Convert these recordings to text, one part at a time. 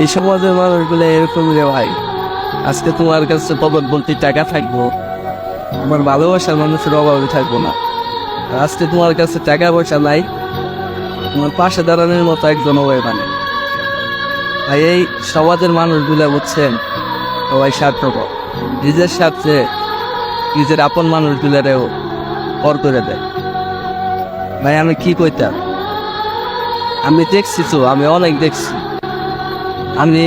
এই সমাজের মানুষগুলো এরকম রে ভাই। আজকে তোমার কাছে পকেট বলতে টাকা থাকবো, তোমার ভালোবাসার মানুষের অভাবে থাকবো না। আর আজকে তোমার কাছে টাকা পয়সা নাই, তোমার পাশে দাঁড়ানোর মতো একজন হবে মানে। ভাই এই সমাজের মানুষগুলো বুঝছেন, সবাই স্বার্থপর, নিজের স্বার্থে নিজের আপন মানুষগুলোরেও পর করে দেয়। ভাই আমি কি কইতাম, আমি দেখছি তো, আমি অনেক দেখছি। আমি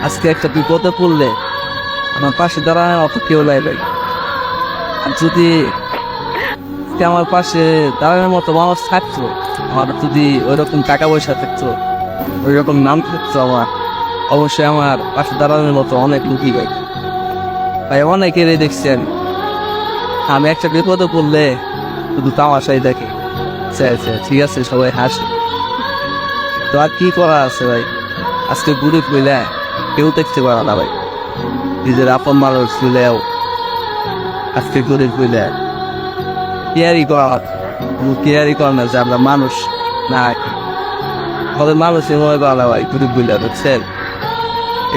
আজকে একটা বিপদে পড়লে আমার পাশে দাঁড়ানোর অত কেউ নাই ভাই। আর যদি আজকে আমার পাশে দাঁড়ানোর মতো মানুষ থাকতো, আমার যদি ওইরকম টাকা পয়সা থাকতো, ওই রকম নাম থাকতো, আমার অবশ্যই আমার পাশে দাঁড়ানোর মতো অনেক লোকই ভাই। ভাই অনেকেরই দেখছি আমি একটা বিপদে পড়লে শুধু তামাশাই দেখে, ঠিক আছে সবাই হাসে। তো আর কি করা আছে ভাই, আজকে গরিব হইলে কেউ দেখতে পারে না ভাই। নিজের আপন মানুষ হইলেও আজকে গরিব হইলে কেয়ারই করা, কেয়ারই করে না যে আমরা মানুষ না, আমাদের মানুষই মনে করা না ভাই গরিব হইলে। বুঝছেন,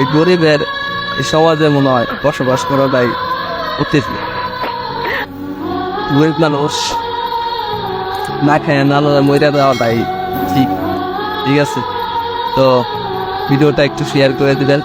এই গরিবের এই সমাজে মনে হয় বসবাস করাটাই উচিত। গরিব মানুষ না খায় না মরে দেওয়াটাই ঠিক। ঠিক আছে, তো ভিডিওটা একটু শেয়ার করে দিবেন।